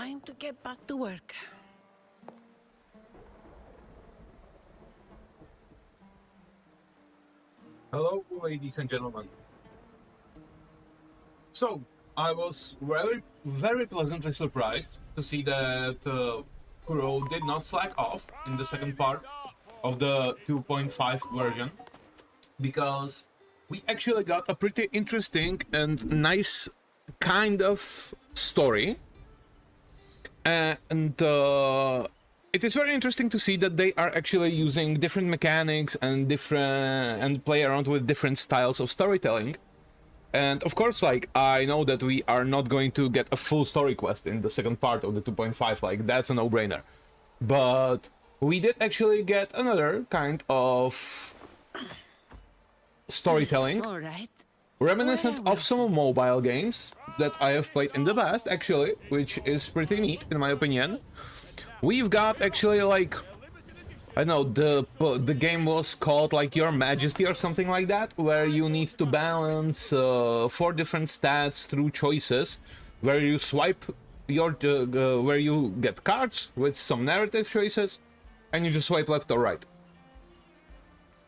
Time to get back to work. Hello, ladies and gentlemen. So, I was very pleasantly surprised to see that Kuro did not slack off in the second part of the 2.5 version, because we actually got a pretty interesting and nice kind of story. And it is very interesting to see that they are actually using different mechanics and play around with different styles of storytelling. And of course, like, I know that we are not going to get a full story quest in the second part of the 2.5, like, that's a no-brainer. But we did actually get another kind of storytelling, All right. reminiscent of some mobile games that I have played in the past, actually, which is pretty neat, in my opinion. We've got actually, like, I know, the game was called, like, Your Majesty or something like that, where you need to balance 4 different stats through choices, where you swipe your, where you get cards with some narrative choices, and you just swipe left or right.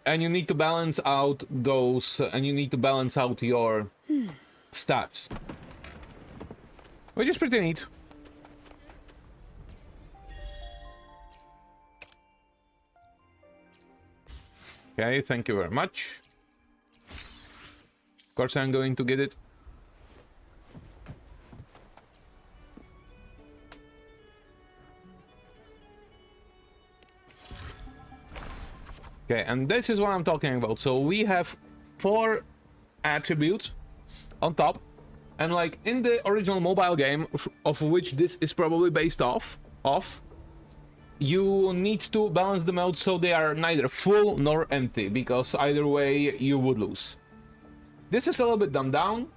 And you need to balance out those, and you need to balance out your stats. Which is pretty neat. Okay, thank you very much. Of course I'm going to get it. Okay, and this is what I'm talking about. So we have 4 attributes on top, and like in the original mobile game, of which this is probably based off, you need to balance them out so they are neither full nor empty, because either way you would lose. This is a little bit dumbed down.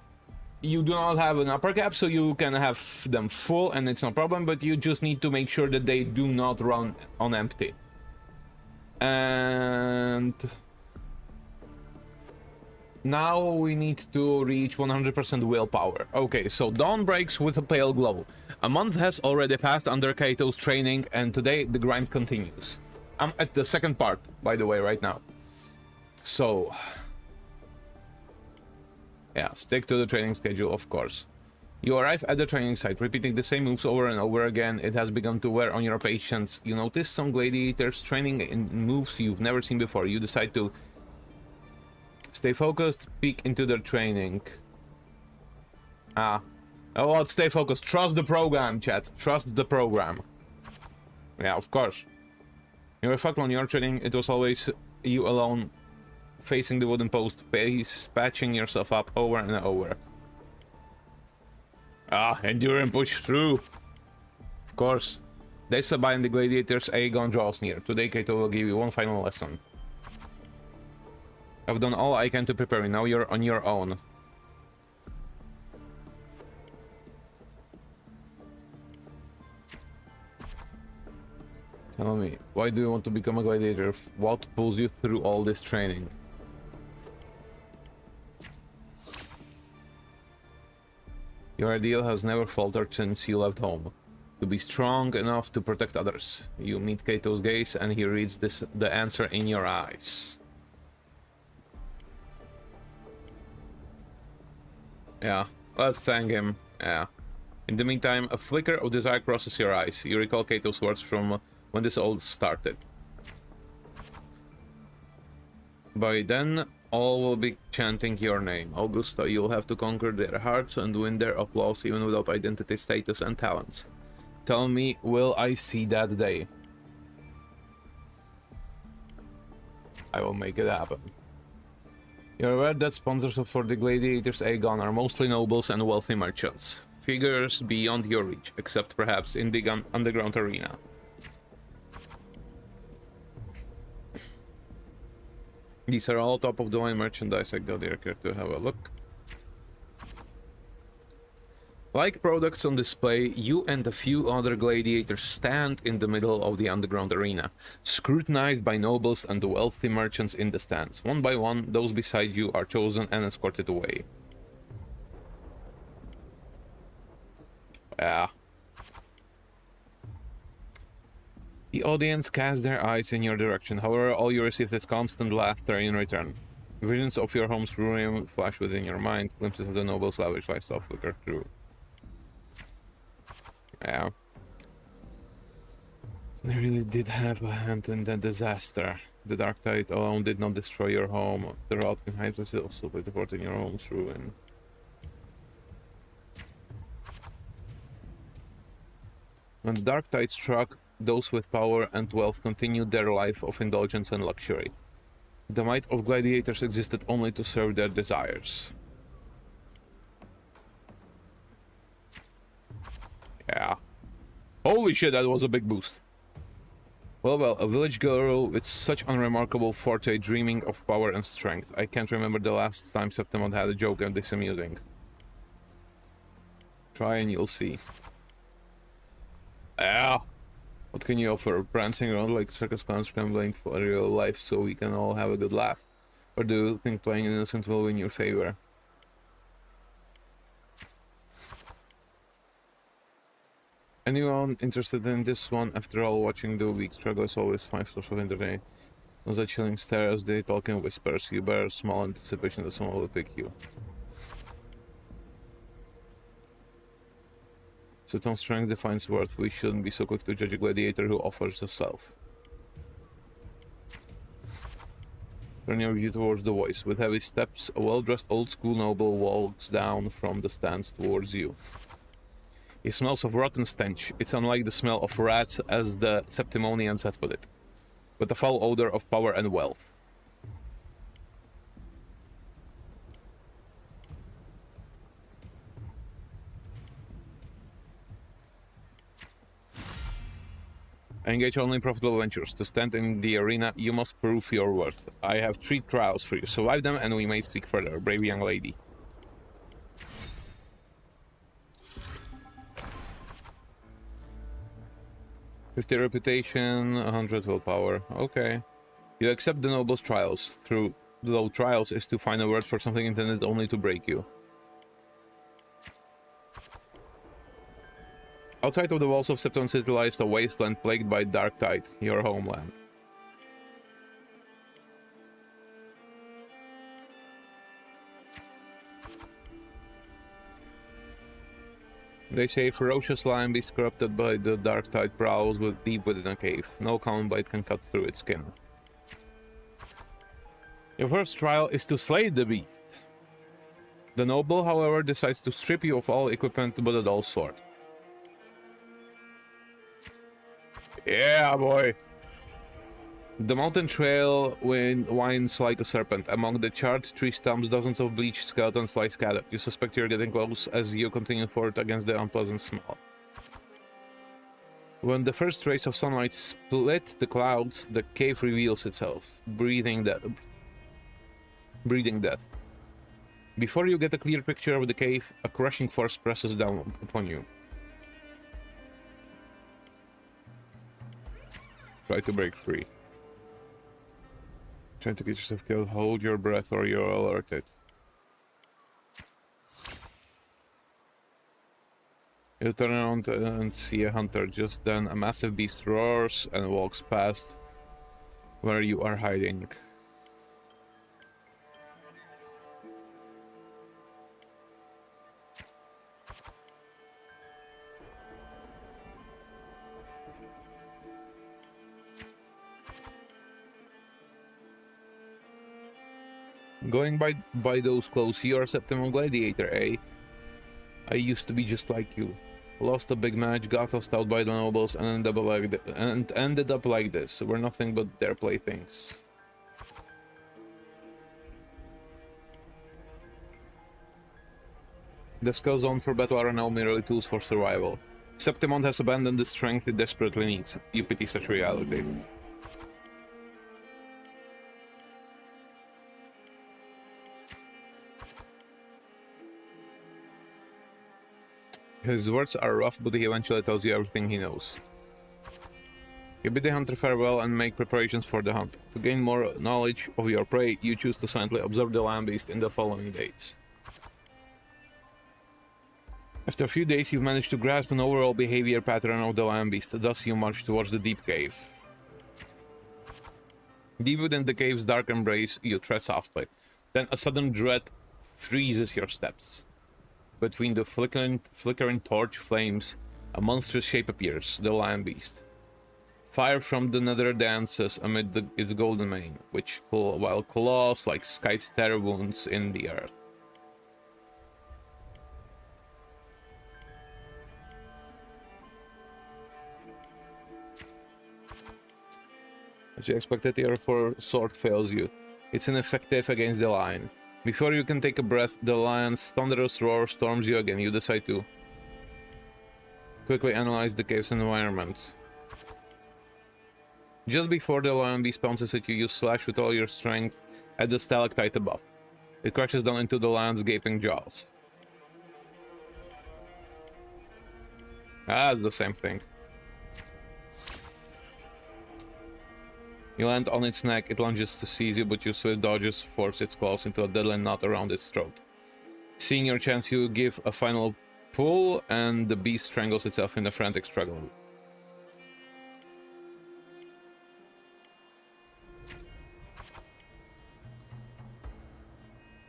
You do not have an upper cap, so you can have them full and it's no problem, but you just need to make sure that they do not run on empty. And now we need to reach 100% willpower. Okay, so dawn breaks with a pale glow. A month has already passed under Kaito's training, and today the grind continues. I'm at the second part, by the way, right now. So yeah, stick to the training schedule, of course. You arrive at the training site, repeating the same moves over and over again. It has begun to wear on your patience. You notice some gladiators training in moves you've never seen before. You decide to stay focused, peek into their training. Oh, well, stay focused. Trust the program, chat. Trust the program. Yeah, of course. You reflect on your training. It was always you alone, facing the wooden post, patching yourself up over and over. Endure and push through. Of course. They step by and the gladiator's Aegon draws near. Today Kaito will give you one final lesson. I've done all I can to prepare you. Now you're on your own. Tell me, why do you want to become a gladiator? What pulls you through all this training? Your ideal has never faltered since you left home. To be strong enough to protect others. You meet Kaito's gaze and he reads the answer in your eyes. Yeah, let's thank him. Yeah. In the meantime, a flicker of desire crosses your eyes. You recall Kaito's words from when this all started. By then, all will be chanting your name. Augusta, you'll have to conquer their hearts and win their applause even without identity, status, and talents. Tell me, will I see that day? I will make it happen. You're aware that sponsors for the Gladiators Aegon are mostly nobles and wealthy merchants. Figures beyond your reach, except perhaps in the underground arena. These are all top-of-the-line merchandise. I got here to have a look. Like products on display, you and a few other gladiators stand in the middle of the underground arena, scrutinized by nobles and wealthy merchants in the stands. One by one, those beside you are chosen and escorted away. Yeah. The audience cast their eyes in your direction. However, all you received is constant laughter in return. Visions of your home's ruin flash within your mind. Glimpses of the noble's lavish lifestyle flicker through. Yeah. They really did have a hand in that disaster. The dark tide alone did not destroy your home. The rot in high places also played a part in your home's ruin. When the dark tide struck, those with power and wealth continued their life of indulgence and luxury. The might of gladiators existed only to serve their desires. Yeah. Holy shit, that was a big boost. Well, a village girl with such unremarkable forte dreaming of power and strength. I can't remember the last time Septimond had a joke and this amusing. Try and you'll see. Yeah. What can you offer? Prancing around like circus clowns scrambling for real life so we can all have a good laugh? Or do you think playing innocent will win your favor? Anyone interested in this one? After all, watching the weak struggle is always 5 stars of entertainment. Those are chilling stare as they talk in whispers. You bear small anticipation that someone will pick you. Septimon's strength defines worth. We shouldn't be so quick to judge a gladiator who offers herself. Turn your view towards the voice. With heavy steps, a well-dressed old-school noble walks down from the stands towards you. He smells of rotten stench. It's unlike the smell of rats, as the Septimonians had put it, but the foul odor of power and wealth. Engage only in profitable ventures. To stand in the arena, you must prove your worth. I have 3 trials for you. Survive them and we may speak further. Brave young lady. "50 reputation, 100 willpower." Okay. You accept the noble's trials. Though trials is to find a word for something intended only to break you. Outside of the walls of Septon City lies a wasteland plagued by dark tide, your homeland. They say ferocious lion beast corrupted by the dark tide prowls deep within a cave. No common blade can cut through its skin. Your first trial is to slay the beast. The noble, however, decides to strip you of all equipment but a dull sword. Yeah, boy! The mountain trail winds like a serpent. Among the charred tree stumps, dozens of bleached skeletons lie scattered. You suspect you're getting close as you continue forward against the unpleasant smell. When the first rays of sunlight split the clouds, the cave reveals itself, breathing death. Before you get a clear picture of the cave, a crushing force presses down upon you. Try to break free. Trying to get yourself killed, hold your breath or you're alerted. You turn around and see a hunter. Just then, a massive beast roars and walks past where you are hiding. Going by those clothes, you're a Septimon gladiator, eh? I used to be just like you. Lost a big match, got tossed out by the nobles, and ended up like this. We're nothing but their playthings. The skill zone for battle are now merely tools for survival. Septimon has abandoned the strength it desperately needs. You pity such reality. His words are rough, but he eventually tells you everything he knows. You bid the hunter farewell and make preparations for the hunt. To gain more knowledge of your prey, you choose to silently observe the land beast in the following days. After a few days, you've managed to grasp an overall behavior pattern of the lion beast. Thus, you march towards the deep cave. Deep within the cave's dark embrace, you tread softly. Then a sudden dread freezes your steps. Between the flickering torch flames, a monstrous shape appears, the lion beast. Fire from the nether dances amid its golden mane, while claws like skites tear wounds in the earth. As you expected, your sword fails you. It's ineffective against the lion. Before you can take a breath, the lion's thunderous roar storms you again. You decide to quickly analyze the cave's environment. Just before the lion beast pounces at you, you slash with all your strength at the stalactite above. It crashes down into the lion's gaping jaws. Ah, it's the same thing. You land on its neck, it lunges to seize you, but your swift dodges force its claws into a deadly knot around its throat. Seeing your chance, you give a final pull, and the beast strangles itself in a frantic struggle.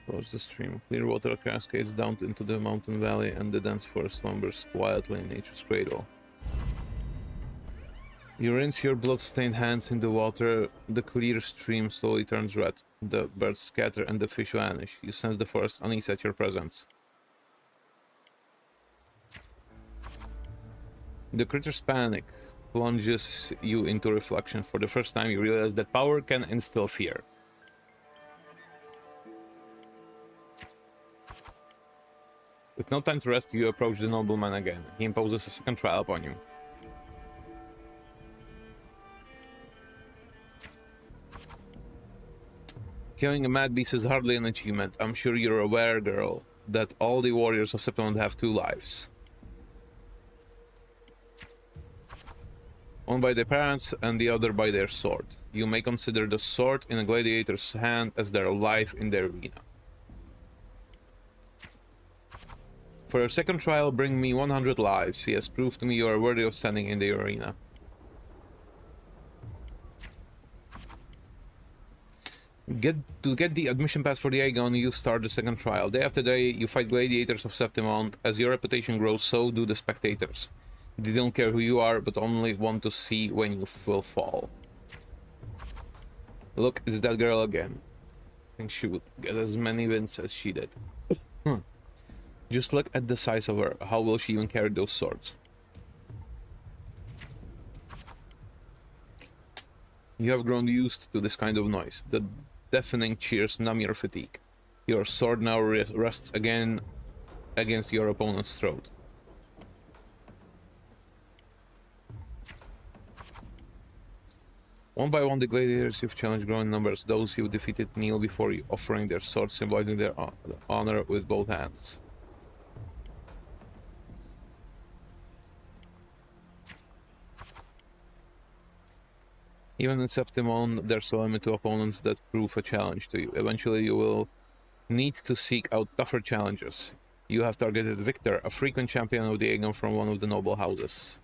Across the stream, clear water cascades down into the mountain valley, and the dense forest slumbers quietly in nature's cradle. You rinse your blood-stained hands in the water, the clear stream slowly turns red. The birds scatter and the fish vanish. You sense the forest unease at your presence. The critter's panic plunges you into reflection. For the first time, you realize that power can instill fear. With no time to rest, you approach the nobleman again. He imposes a second trial upon you. Killing a mad beast is hardly an achievement. I'm sure you're aware, girl, that all the warriors of September have two lives. One by their parents and the other by their sword. You may consider the sword in a gladiator's hand as their life in the arena. For your second trial, bring me 100 lives. He has proved to me you are worthy of standing in the arena. To get the admission pass for the Aegon, you start the second trial. Day after day, you fight gladiators of Septimont. As your reputation grows, so do the spectators. They don't care who you are, but only want to see when you will fall. Look, it's that girl again. I think she would get as many wins as she did. Just look at the size of her. How will she even carry those swords? You have grown used to this kind of noise. The deafening cheers numb your fatigue. Your sword now rests again against your opponent's throat. One by one, the gladiators you've challenged grow in numbers. Those you've defeated kneel before you, offering their swords, symbolizing their honor with both hands. Even in Septimon, there's a limit to opponents that prove a challenge to you. Eventually, you will need to seek out tougher challenges. You have targeted Victor, a frequent champion of the Aegon from one of the noble houses.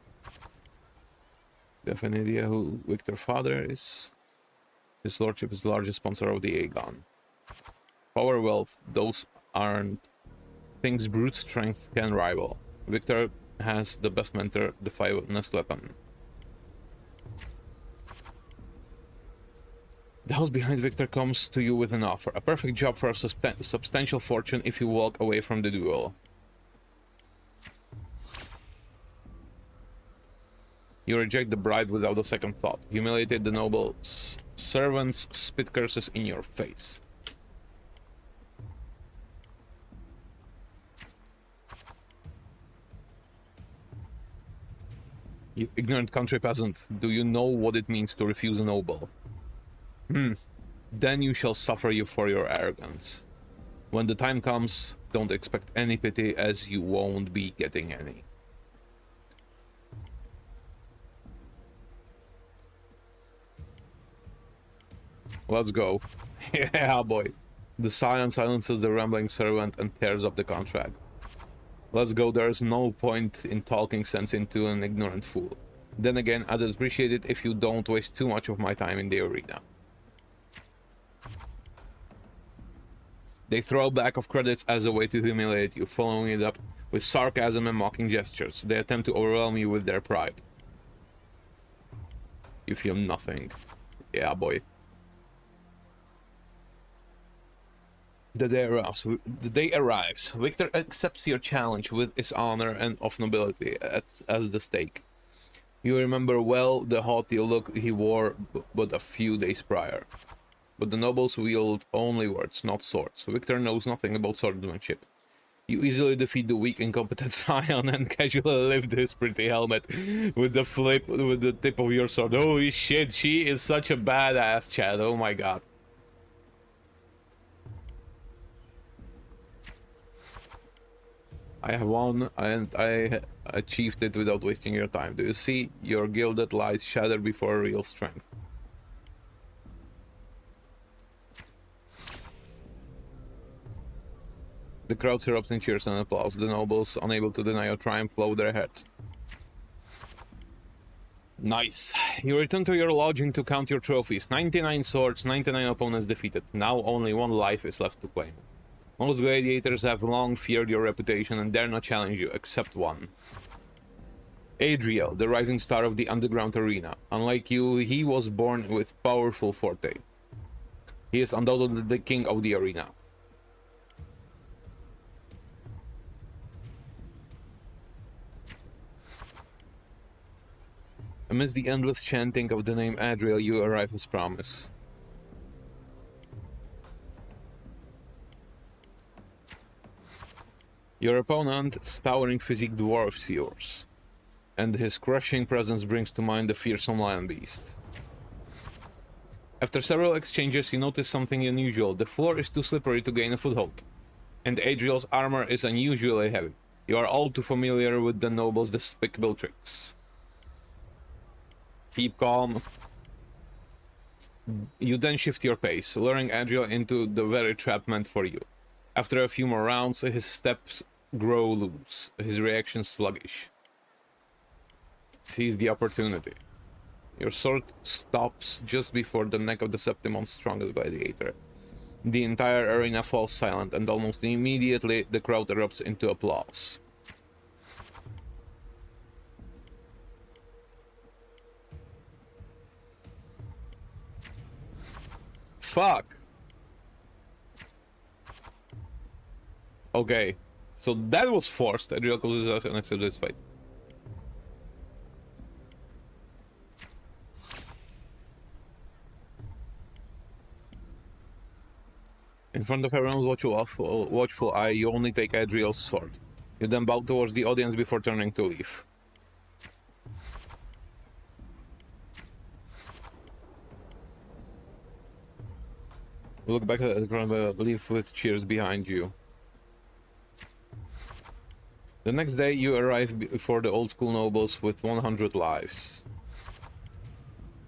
Do you have any idea who Victor's father is? His lordship is the largest sponsor of the Aegon. Power, wealth, those aren't things brute strength can rival. Victor has the best mentor, the finest weapon. The house behind Victor comes to you with an offer. A perfect job for a substantial fortune if you walk away from the duel. You reject the bribe without a second thought. Humiliated the noble servants, spit curses in your face. You ignorant country peasant, do you know what it means to refuse a noble? Then you shall suffer you for your arrogance. When the time comes, don't expect any pity, as you won't be getting any. Let's go. Yeah, boy. The silence silences the rambling servant and tears up the contract. Let's go, there's no point in talking sense into an ignorant fool. Then again, I'd appreciate it if you don't waste too much of my time in the arena. They throw a back of credits as a way to humiliate you, following it up with sarcasm and mocking gestures. They attempt to overwhelm you with their pride. You feel nothing. Yeah, boy. The day arrives. Victor accepts your challenge with his honor and of nobility as the stake. You remember well the haughty look he wore but a few days prior. But the nobles wield only words, not swords. Victor knows nothing about swordsmanship. You easily defeat the weak, incompetent scion and casually lift his pretty helmet with the tip of your sword. Holy shit, she is such a badass, Chad. Oh my god. I have won, and I achieved it without wasting your time. Do you see? Your gilded lights shatter before real strength. The crowd erupts in cheers and applause. The nobles, unable to deny your triumph, lower their heads. Nice. You return to your lodging to count your trophies. 99 swords, 99 opponents defeated. Now only one life is left to claim. Most gladiators have long feared your reputation and dare not challenge you, except one. Adriel, the rising star of the underground arena. Unlike you, he was born with powerful forte. He is undoubtedly the king of the arena. Amidst the endless chanting of the name Adriel, you arrive as promised. Your opponent's towering physique dwarfs yours, and his crushing presence brings to mind the fearsome lion beast. After several exchanges, you notice something unusual. The floor is too slippery to gain a foothold, and Adriel's armor is unusually heavy. You are all too familiar with the noble's despicable tricks. Keep calm. You then shift your pace, luring Adriel into the very trap meant for you. After a few more rounds, his steps grow loose, his reaction sluggish. Seize the opportunity. Your sword stops just before the neck of the Septimon's strongest gladiator. The entire arena falls silent, and almost immediately the crowd erupts into applause. Fuck! Okay, so that was forced. Adriel closes his eyes and accepts his fate. In front of everyone's watchful eye, you only take Adriel's sword. You then bow towards the audience before turning to leave. Look back at the crowd, leave with cheers behind you. The next day, you arrive before the old school nobles with 100 lives.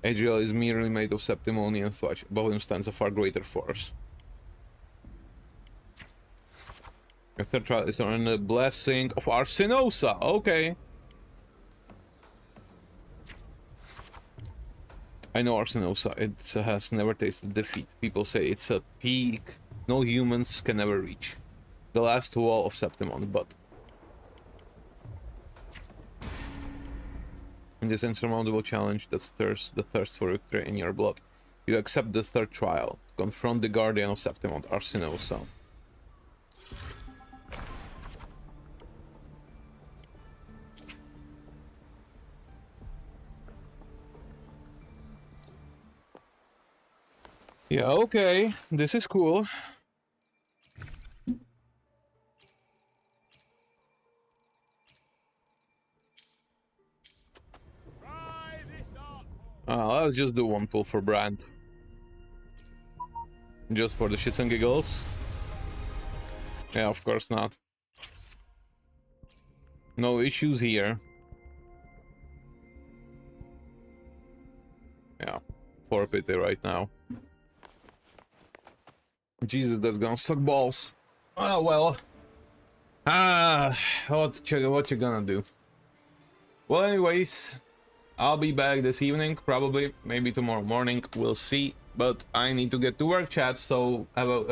Adriel is merely made of Septimonian flesh. Above him stands a far greater force. Your third trial is on the blessing of Arsinosa. Okay. I know Arsinosa. It has never tasted defeat. People say it's a peak no humans can ever reach. The last wall of Septimon, but in this insurmountable challenge that stirs the thirst for victory in your blood, you accept the third trial. Confront the guardian of Septimon, Arsinosa. Yeah, okay. This is cool. Let's just do one pull for Brand. Just for the shits and giggles. Yeah, of course not. No issues here. Yeah, 4 pity right now. Jesus, that's gonna suck balls. Oh well. Ah, what you gonna do? Well, anyways, I'll be back this evening, probably, maybe tomorrow morning, we'll see. But I need to get to work, chat, so have a